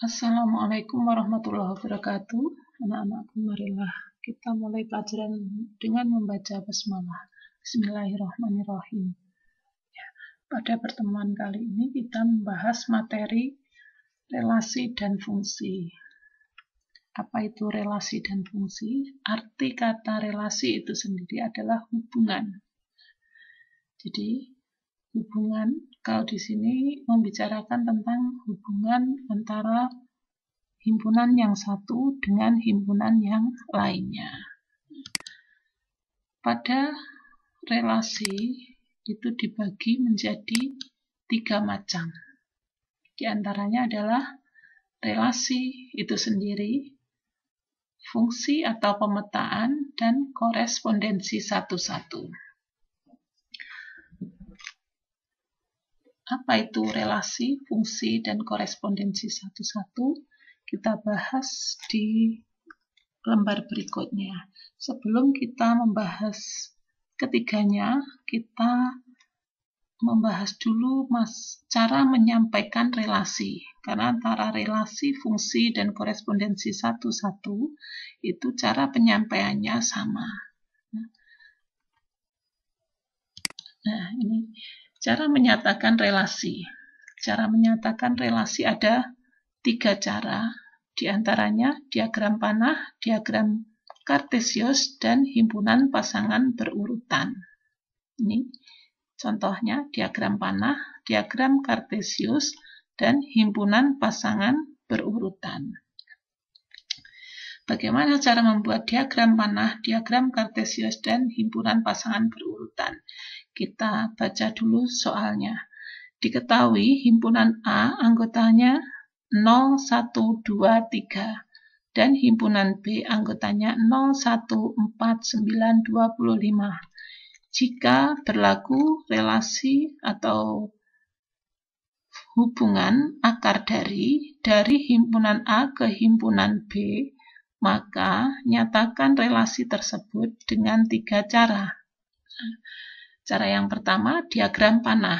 Assalamualaikum warahmatullahi wabarakatuh. Anak-anakku, marilah kita mulai pelajaran dengan membaca basmalah. Bismillahirrahmanirrahim. Pada pertemuan kali ini kita membahas materi relasi dan fungsi. Apa itu relasi dan fungsi? Arti kata relasi itu sendiri adalah hubungan. Jadi hubungan, kalau di sini membicarakan tentang hubungan antara himpunan yang satu dengan himpunan yang lainnya. Pada relasi itu dibagi menjadi 3 macam. Di antaranya adalah relasi itu sendiri, fungsi atau pemetaan, dan korespondensi satu-satu. Apa itu relasi, fungsi, dan korespondensi satu-satu? Kita bahas di lembar berikutnya. Sebelum kita membahas ketiganya, kita membahas dulu cara menyampaikan relasi. Karena antara relasi, fungsi, dan korespondensi satu-satu itu cara penyampaiannya sama. Nah, ini cara menyatakan relasi. Cara menyatakan relasi ada 3 cara, di antaranya diagram panah, diagram kartesius, dan himpunan pasangan berurutan. Ini contohnya diagram panah, diagram kartesius, dan himpunan pasangan berurutan. Bagaimana cara membuat diagram panah, diagram kartesius, dan himpunan pasangan berurutan? Kita baca dulu soalnya. Diketahui himpunan A anggotanya 0, 1, 2, 3 dan himpunan B anggotanya 0, 1, 4, 9, 25. Jika berlaku relasi atau hubungan akar dari himpunan A ke himpunan B, maka nyatakan relasi tersebut dengan 3 cara. Cara yang pertama, diagram panah.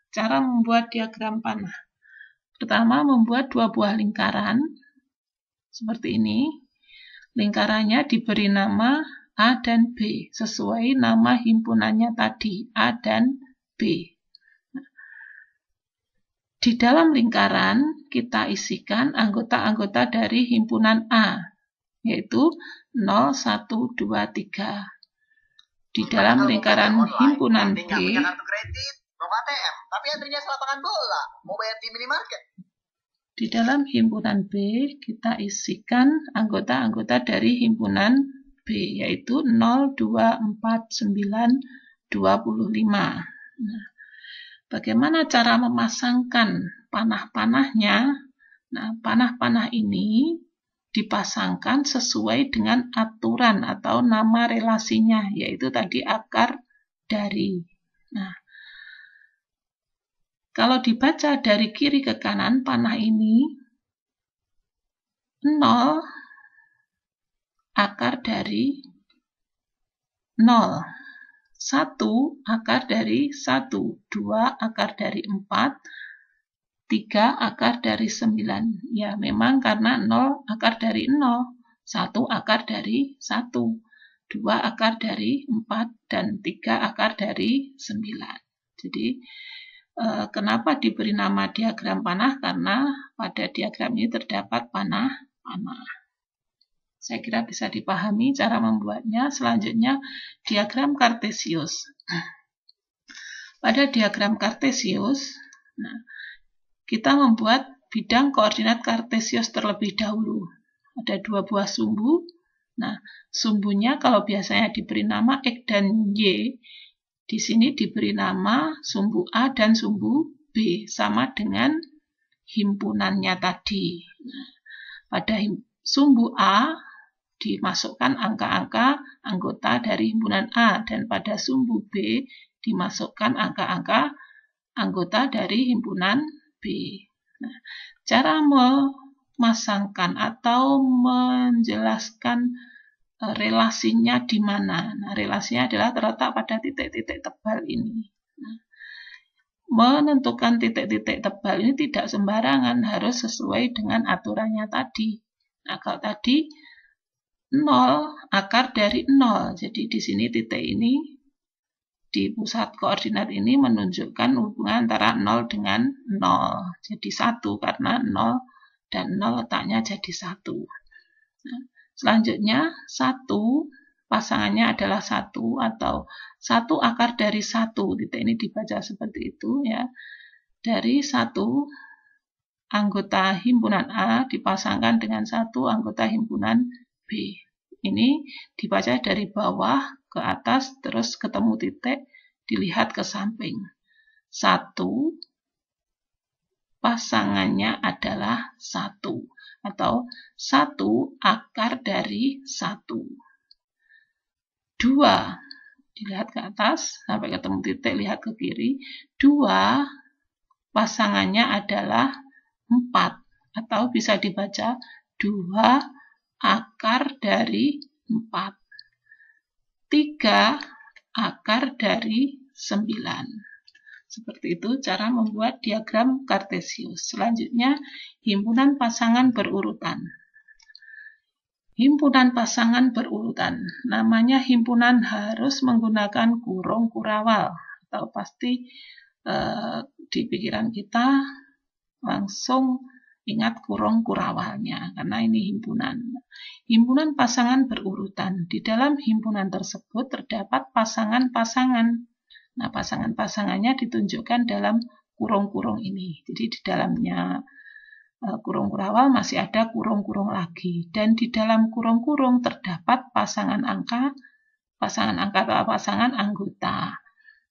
Cara membuat diagram panah. Pertama, membuat 2 buah lingkaran, seperti ini. Lingkarannya diberi nama A dan B, sesuai nama himpunannya tadi, A dan B. Di dalam lingkaran, kita isikan anggota-anggota dari himpunan A, yaitu 0, 1, 2, 3. Di dalam lingkaran himpunan B, tapi antrinya lapangan bola, mau bayar di minimarket. Di dalam himpunan B, kita isikan anggota-anggota dari himpunan B, yaitu 0, 2, 4, 9, 25. Nah, bagaimana cara memasangkan panah-panahnya? Nah, panah-panah ini dipasangkan sesuai dengan aturan atau nama relasinya, yaitu tadi akar dari. Nah, kalau dibaca dari kiri ke kanan, panah ini 0 akar dari 0, 1 akar dari 1, 2 akar dari 4, 3 akar dari 9. Ya, memang karena 0 akar dari 0, 1 akar dari 1, 2 akar dari 4, dan 3 akar dari 9. Jadi, kenapa diberi nama diagram panah? Karena pada diagram ini terdapat panah-panah. Saya kira bisa dipahami cara membuatnya. Selanjutnya, diagram kartesius. Pada diagram kartesius, kita membuat bidang koordinat kartesius terlebih dahulu. Ada 2 buah sumbu. Nah, sumbunya kalau biasanya diberi nama X dan Y, di sini diberi nama sumbu A dan sumbu B, sama dengan himpunannya tadi. Nah, pada sumbu A dimasukkan angka-angka anggota dari himpunan A, dan pada sumbu B dimasukkan angka-angka anggota dari himpunan B. Nah, cara memasangkan atau menjelaskan relasinya di mana? Nah, relasinya adalah terletak pada titik-titik tebal ini. Nah, menentukan titik-titik tebal ini tidak sembarangan, harus sesuai dengan aturannya tadi. Nah, kalau tadi 0 akar dari 0. Jadi di sini titik ini di pusat koordinat ini menunjukkan hubungan antara 0 dengan 0. Jadi 1 karena 0 dan 0 letaknya jadi 1. Nah, selanjutnya 1 pasangannya adalah 1 atau 1 akar dari 1. Titik ini dibaca seperti itu ya. Dari 1 anggota himpunan A dipasangkan dengan 1 anggota himpunan B. Ini dibaca dari bawah ke atas, terus ketemu titik, dilihat ke samping. 1 pasangannya adalah 1 atau 1 akar dari 1. 2, dilihat ke atas sampai ketemu titik, lihat ke kiri. 2 pasangannya adalah 4 atau bisa dibaca 2 akar dari 4. 3 akar dari 9. Seperti itu cara membuat diagram kartesius. Selanjutnya, himpunan pasangan berurutan. Himpunan pasangan berurutan. Namanya himpunan harus menggunakan kurung kurawal. Atau pasti di pikiran kita langsung ingat kurung kurawalnya. Karena ini himpunan. Himpunan pasangan berurutan. Di dalam himpunan tersebut terdapat pasangan-pasangan. Nah, pasangan-pasangannya ditunjukkan dalam kurung-kurung ini. Jadi di dalamnya kurung kurawal masih ada kurung-kurung lagi, dan di dalam kurung-kurung terdapat pasangan angka atau pasangan anggota.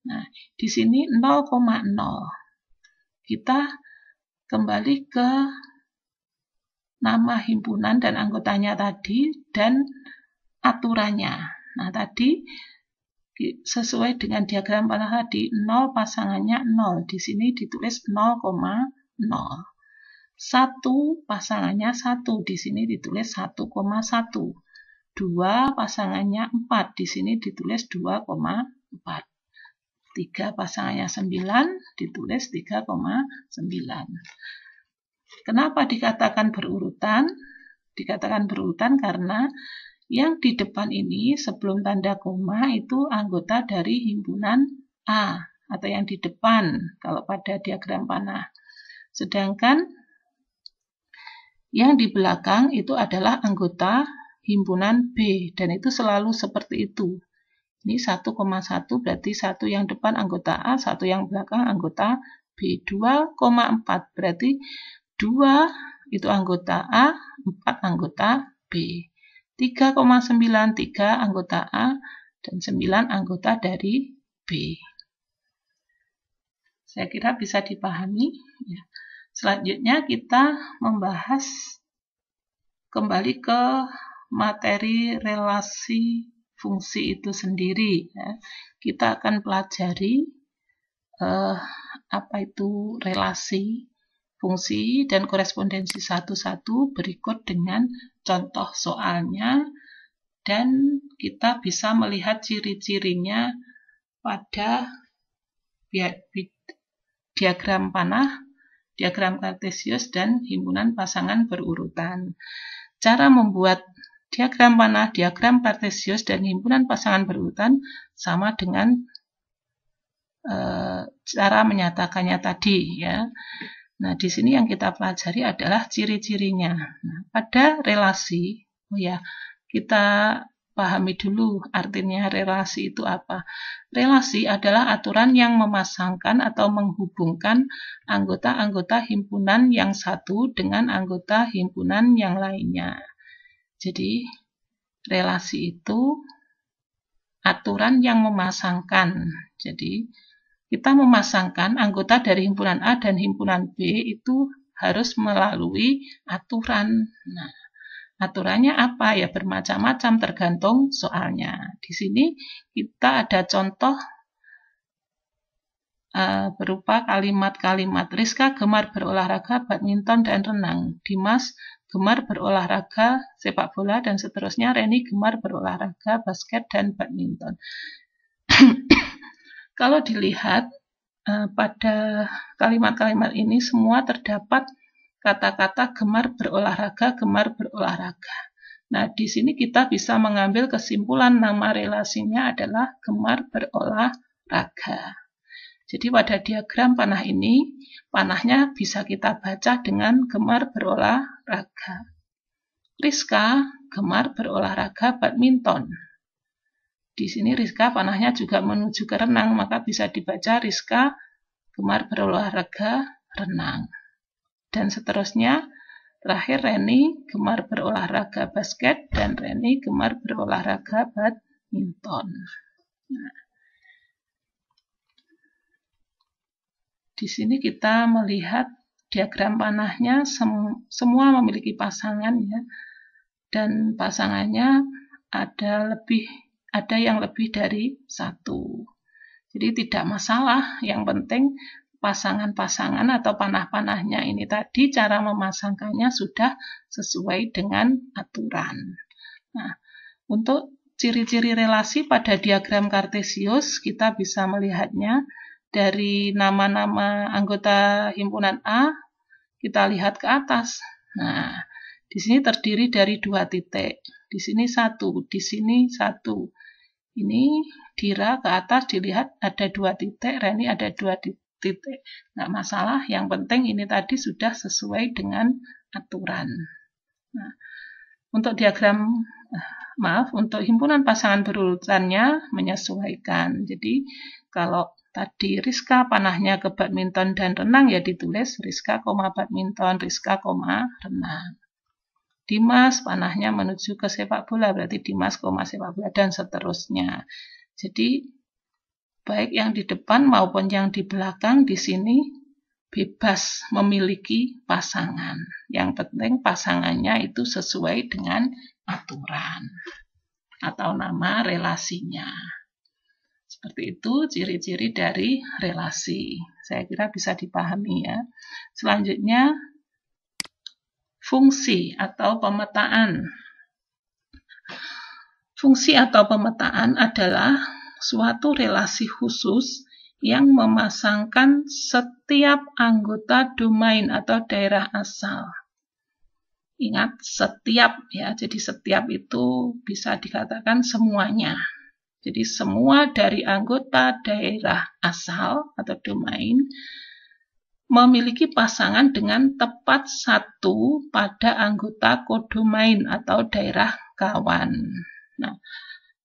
Nah, di sini 0,0. Kita kembali ke nama himpunan dan anggotanya tadi dan aturannya. Nah, tadi sesuai dengan diagram panah tadi, 0 pasangannya 0. Di sini ditulis 0,0. 1 pasangannya 1, di sini ditulis 1,1. 2 pasangannya 4, di sini ditulis 2,4. 3 pasangannya 9, ditulis 3,9. Kenapa dikatakan berurutan? Dikatakan berurutan karena yang di depan ini sebelum tanda koma itu anggota dari himpunan A, atau yang di depan kalau pada diagram panah. Sedangkan yang di belakang itu adalah anggota himpunan B, dan itu selalu seperti itu. Ini 1,1 berarti 1 yang depan anggota A, 1 yang belakang anggota B. 2,4 berarti 2 itu anggota A, 4 anggota B. 3,9, 3 anggota A, dan 9 anggota dari B. Saya kira bisa dipahami. Ya. Selanjutnya kita membahas kembali ke materi relasi fungsi itu sendiri. Ya. Kita akan pelajari apa itu relasi fungsi dan korespondensi satu-satu berikut dengan contoh soalnya, dan kita bisa melihat ciri-cirinya pada diagram panah, diagram kartesius, dan himpunan pasangan berurutan. Cara membuat diagram panah, diagram kartesius, dan himpunan pasangan berurutan sama dengan cara menyatakannya tadi, ya. Nah, di sini yang kita pelajari adalah ciri-cirinya. Nah, pada relasi, kita pahami dulu artinya relasi itu apa. Relasi adalah aturan yang memasangkan atau menghubungkan anggota-anggota himpunan yang satu dengan anggota himpunan yang lainnya. Jadi, relasi itu aturan yang memasangkan. Jadi, kita memasangkan anggota dari himpunan A dan himpunan B itu harus melalui aturan. Nah, aturannya apa? Ya bermacam-macam tergantung soalnya. Di sini kita ada contoh berupa kalimat-kalimat. Rizka gemar berolahraga badminton dan renang. Dimas gemar berolahraga sepak bola dan seterusnya. Reni gemar berolahraga basket dan badminton. Kalau dilihat pada kalimat-kalimat ini semua terdapat kata-kata gemar berolahraga, gemar berolahraga. Nah, di sini kita bisa mengambil kesimpulan nama relasinya adalah gemar berolahraga. Jadi pada diagram panah ini, panahnya bisa kita baca dengan gemar berolahraga. Rizka gemar berolahraga badminton. Di sini Rizka panahnya juga menuju ke renang, maka bisa dibaca Rizka gemar berolahraga renang. Dan seterusnya, terakhir Reni gemar berolahraga basket dan Reni gemar berolahraga badminton. Nah, di sini kita melihat diagram panahnya semua memiliki pasangan ya, dan pasangannya ada yang lebih dari satu. Jadi tidak masalah, yang penting pasangan-pasangan atau panah-panahnya ini tadi cara memasangkannya sudah sesuai dengan aturan. Nah, untuk ciri-ciri relasi pada diagram Kartesius kita bisa melihatnya dari nama-nama anggota himpunan A, kita lihat ke atas. Nah, di sini terdiri dari 2 titik. Di sini 1, di sini 1. Ini Dira ke atas dilihat ada 2 titik, Reni ada 2 titik. Nggak masalah, yang penting ini tadi sudah sesuai dengan aturan. Nah, untuk untuk himpunan pasangan berurutannya menyesuaikan. Jadi kalau tadi Rizka panahnya ke badminton dan renang, ya ditulis Rizka, badminton, Rizka, renang. Dimas panahnya menuju ke sepak bola, berarti Dimas, sepak bola, dan seterusnya. Jadi baik yang di depan maupun yang di belakang di sini bebas memiliki pasangan. Yang penting pasangannya itu sesuai dengan aturan atau nama relasinya. Seperti itu ciri-ciri dari relasi. Saya kira bisa dipahami ya. Selanjutnya fungsi atau pemetaan. Fungsi atau pemetaan adalah suatu relasi khusus yang memasangkan setiap anggota domain atau daerah asal. Ingat, setiap ya, jadi setiap itu bisa dikatakan semuanya. Jadi semua dari anggota daerah asal atau domain memiliki pasangan dengan tepat satu pada anggota kodomain atau daerah kawan. Nah,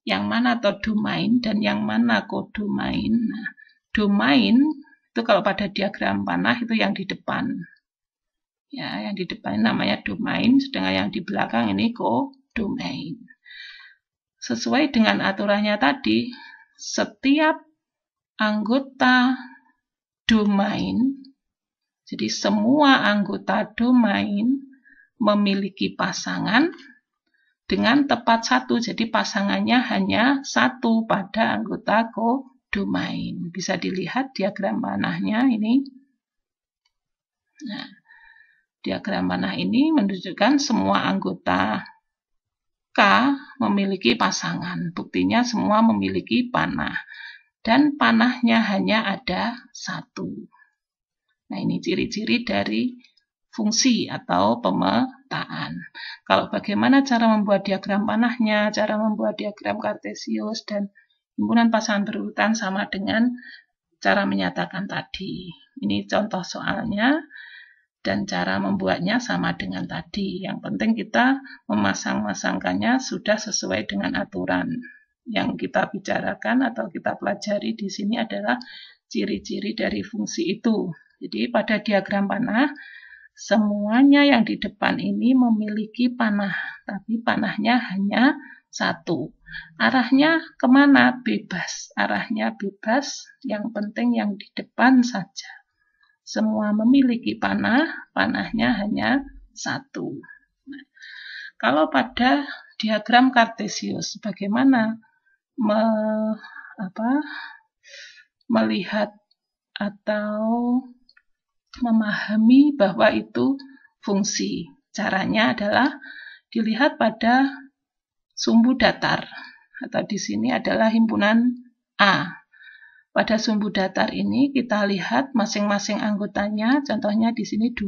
yang mana atau domain dan yang mana kodomain. Nah, domain itu kalau pada diagram panah itu yang di depan. Ya, yang di depan namanya domain, sedangkan yang di belakang ini kodomain. Sesuai dengan aturannya tadi, setiap anggota domain, jadi semua anggota domain memiliki pasangan dengan tepat satu, jadi pasangannya hanya satu pada anggota kodomain. Bisa dilihat diagram panahnya ini. Nah, diagram panah ini menunjukkan semua anggota K memiliki pasangan. Buktinya semua memiliki panah. Dan panahnya hanya ada satu. Nah, ini ciri-ciri dari fungsi atau pemetaan. Kalau bagaimana cara membuat diagram panahnya, cara membuat diagram Kartesius, dan himpunan pasangan berurutan sama dengan cara menyatakan tadi. Ini contoh soalnya, dan cara membuatnya sama dengan tadi. Yang penting kita memasang-masangkannya sudah sesuai dengan aturan. Yang kita bicarakan atau kita pelajari di sini adalah ciri-ciri dari fungsi itu. Jadi pada diagram panah, semuanya yang di depan ini memiliki panah, tapi panahnya hanya satu. Arahnya kemana? Bebas. Arahnya bebas, yang penting yang di depan saja. Semua memiliki panah, panahnya hanya satu. Nah, kalau pada diagram Kartesius, bagaimana melihat atau memahami bahwa itu fungsi? Caranya adalah dilihat pada sumbu datar, atau di sini adalah himpunan A. pada sumbu datar ini kita lihat masing-masing anggotanya, contohnya di sini 2.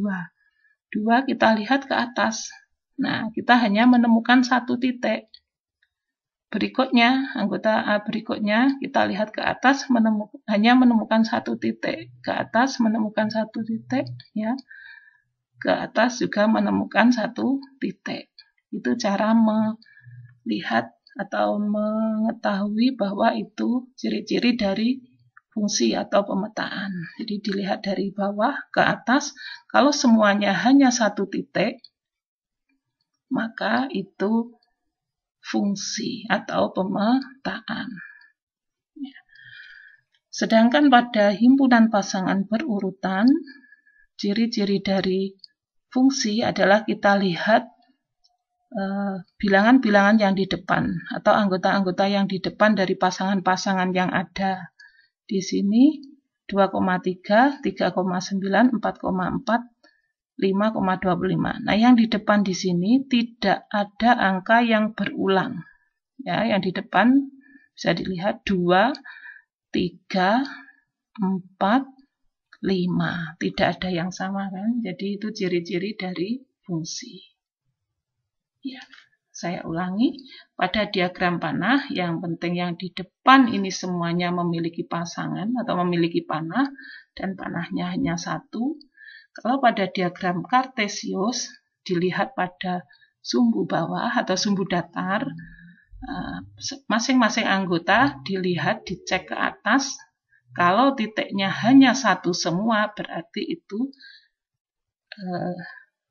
2 kita lihat ke atas. Nah, kita hanya menemukan satu titik. Berikutnya, anggota A berikutnya, kita lihat ke atas, hanya menemukan satu titik. Ke atas menemukan satu titik, ya. Ke atas juga menemukan satu titik. Itu cara melihat atau mengetahui bahwa itu ciri-ciri dari fungsi atau pemetaan. Jadi dilihat dari bawah ke atas, kalau semuanya hanya satu titik, maka itu fungsi atau pemetaan. Sedangkan pada himpunan pasangan berurutan, ciri-ciri dari fungsi adalah kita lihat bilangan-bilangan yang di depan atau anggota-anggota yang di depan dari pasangan-pasangan yang ada. Di sini 2,3, 3,9, 4,4, 5,25. Nah, yang di depan di sini tidak ada angka yang berulang. Ya, yang di depan bisa dilihat 2, 3, 4, 5. Tidak ada yang sama kan? Jadi itu ciri-ciri dari fungsi. Ya, saya ulangi. Pada diagram panah, yang penting yang di depan ini semuanya memiliki pasangan atau memiliki panah, dan panahnya hanya satu. Kalau pada diagram kartesius, dilihat pada sumbu bawah atau sumbu datar, masing-masing anggota dilihat, dicek ke atas. Kalau titiknya hanya satu semua, berarti itu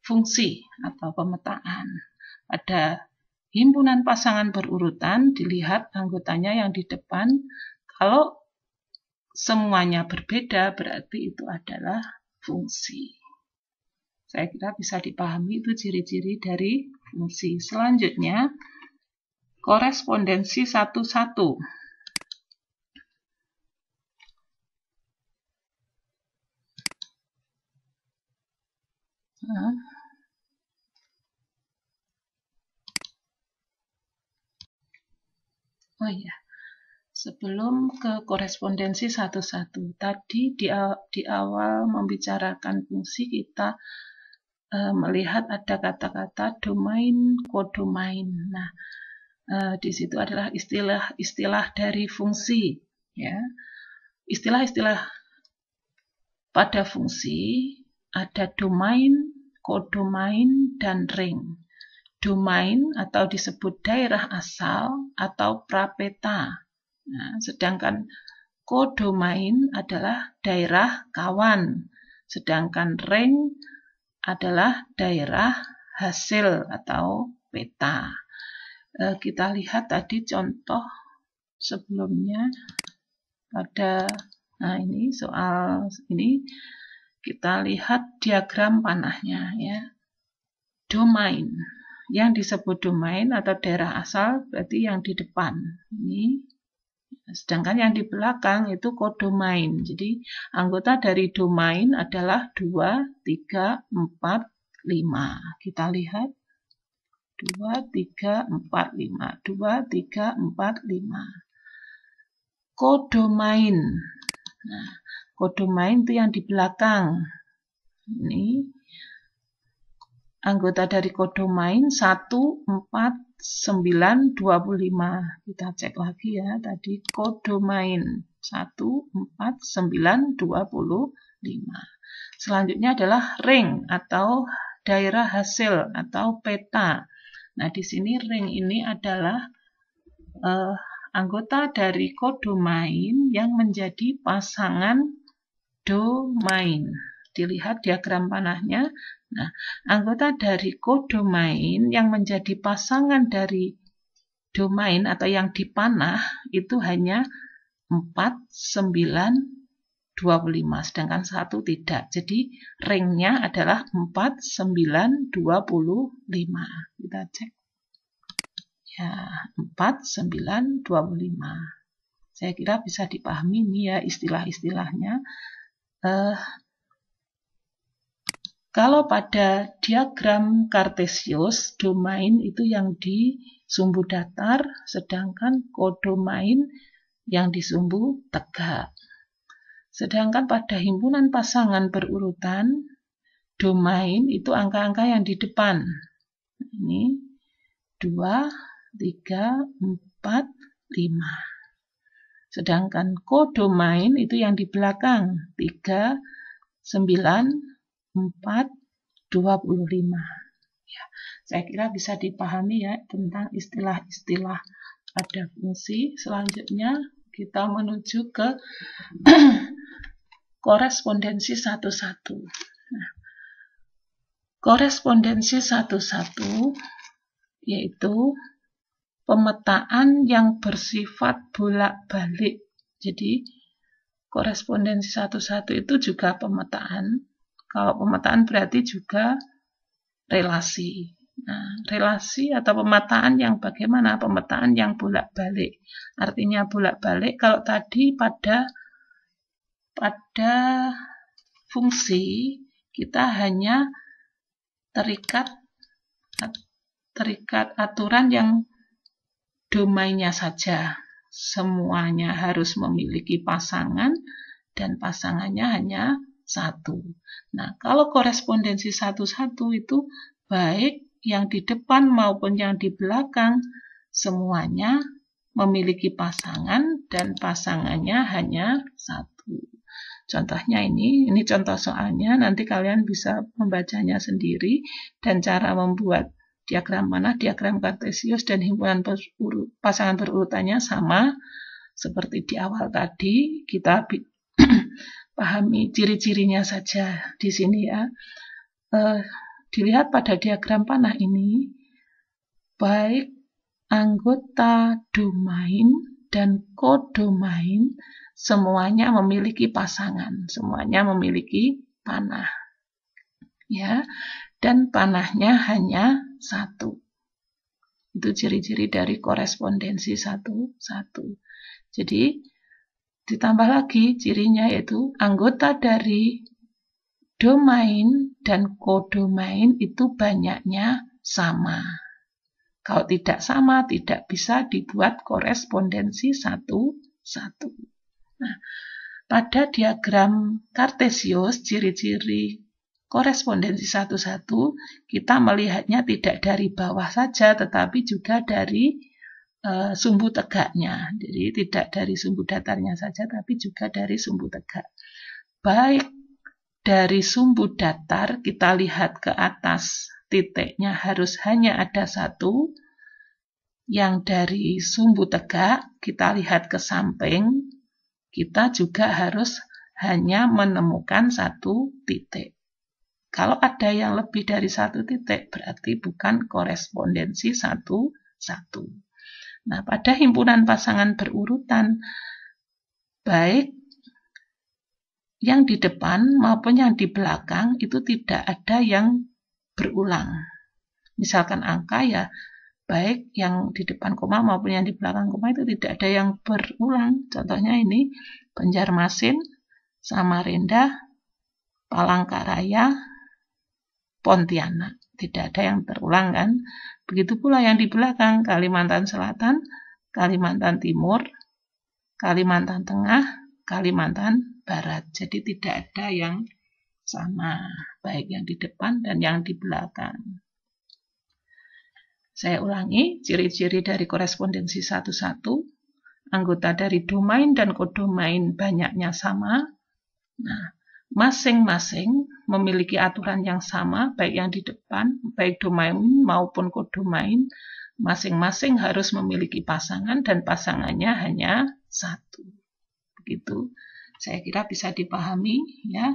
fungsi atau pemetaan. Pada himpunan pasangan berurutan, dilihat anggotanya yang di depan. Kalau semuanya berbeda, berarti itu adalah fungsi. Saya kira bisa dipahami itu ciri-ciri dari fungsi. Selanjutnya, korespondensi 1-1. Oh iya, sebelum ke korespondensi 1-1, tadi di awal membicarakan fungsi kita melihat ada kata-kata domain, kodomain. Nah, di situ adalah istilah-istilah dari fungsi. Ya, istilah-istilah pada fungsi ada domain, kodomain, dan ring. Domain atau disebut daerah asal atau prapeta. Nah, sedangkan kodomain adalah daerah kawan. Sedangkan ring adalah daerah hasil atau peta. Kita lihat tadi contoh sebelumnya pada ini soal ini kita lihat diagram panahnya ya. Domain. Yang disebut domain atau daerah asal berarti yang di depan. Ini. Sedangkan yang di belakang itu kodomain. Jadi anggota dari domain adalah 2, 3, 4, 5. Kita lihat 2, 3, 4, 5. 2, 3, 4, 5. Kodomain. Nah, kodomain itu yang di belakang. Ini anggota dari kodomain 1, 4, 9, 25. Kita cek lagi ya, tadi kodomain 1, 4, 9, 25. Selanjutnya adalah ring atau daerah hasil atau peta. Nah, di sini ring ini adalah anggota dari kodomain yang menjadi pasangan domain. Dilihat diagram panahnya. Nah, anggota dari kodomain yang menjadi pasangan dari domain atau yang dipanah itu hanya 4, 9, 25. Sedangkan 1 tidak. Jadi ringnya adalah 4, 9, 25. Kita cek. Ya, 4, 9, 25. Saya kira bisa dipahami ini ya istilah-istilahnya. Kalau pada diagram kartesius, domain itu yang di sumbu datar, sedangkan kodomain yang di sumbu tegak. Sedangkan pada himpunan pasangan berurutan, domain itu angka-angka yang di depan. Ini 2, 3, 4, 5. Sedangkan kodomain itu yang di belakang, 3, 9, 4, 25. Ya, saya kira bisa dipahami ya tentang istilah-istilah pada fungsi. Selanjutnya kita menuju ke korespondensi satu-satu. Nah, korespondensi satu-satu yaitu pemetaan yang bersifat bolak-balik. Jadi, korespondensi satu-satu itu juga pemetaan. Kalau pemetaan berarti juga relasi. Nah, relasi atau pemetaan yang bagaimana? Pemetaan yang bolak-balik. Artinya bolak-balik kalau tadi pada fungsi kita hanya terikat aturan yang domainnya saja. Semuanya harus memiliki pasangan dan pasangannya hanya satu. Nah, kalau korespondensi satu-satu itu baik yang di depan maupun yang di belakang semuanya memiliki pasangan dan pasangannya hanya satu. Contohnya ini contoh soalnya, nanti kalian bisa membacanya sendiri dan cara membuat diagram mana, diagram kartesius dan himpunan pasangan berurutannya sama seperti di awal tadi. Kita pahami ciri-cirinya saja di sini ya. Dilihat pada diagram panah ini, baik anggota domain dan kodomain semuanya memiliki pasangan, semuanya memiliki panah. Ya, dan panahnya hanya satu. Itu ciri-ciri dari korespondensi satu-satu. Jadi, ditambah lagi cirinya yaitu anggota dari domain dan kodomain itu banyaknya sama. Kalau tidak sama, tidak bisa dibuat korespondensi satu-satu. Nah, pada diagram kartesius, ciri-ciri korespondensi satu-satu, kita melihatnya tidak dari bawah saja, tetapi juga dari sumbu tegaknya. Jadi tidak dari sumbu datarnya saja, tapi juga dari sumbu tegak. Baik dari sumbu datar, kita lihat ke atas, titiknya harus hanya ada satu. Yang dari sumbu tegak, kita lihat ke samping, kita juga harus hanya menemukan satu titik. Kalau ada yang lebih dari satu titik, berarti bukan korespondensi satu-satu. Nah, pada himpunan pasangan berurutan, baik yang di depan maupun yang di belakang itu tidak ada yang berulang. Misalkan angka ya, baik yang di depan koma maupun yang di belakang koma itu tidak ada yang berulang. Contohnya ini, Banjarmasin, Samarinda, Palangkaraya, Pontianak. Tidak ada yang terulang kan. Begitu pula yang di belakang, Kalimantan Selatan, Kalimantan Timur, Kalimantan Tengah, Kalimantan Barat. Jadi tidak ada yang sama, baik yang di depan dan yang di belakang. Saya ulangi, ciri-ciri dari korespondensi satu-satu, anggota dari domain dan kodomain banyaknya sama. Nah, masing-masing memiliki aturan yang sama, baik yang di depan, baik domain maupun kodomain, masing-masing harus memiliki pasangan dan pasangannya hanya satu. Begitu, saya kira bisa dipahami ya.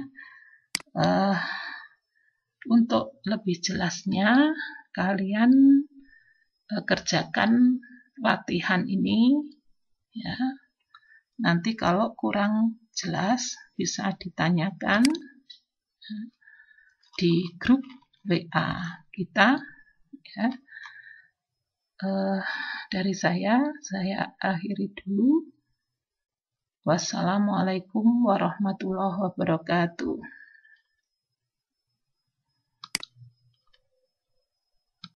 Untuk lebih jelasnya, kalian kerjakan latihan ini ya. Nanti kalau kurang jelas bisa ditanyakan di grup WA kita ya. Dari saya akhiri dulu. Wassalamualaikum warahmatullahi wabarakatuh.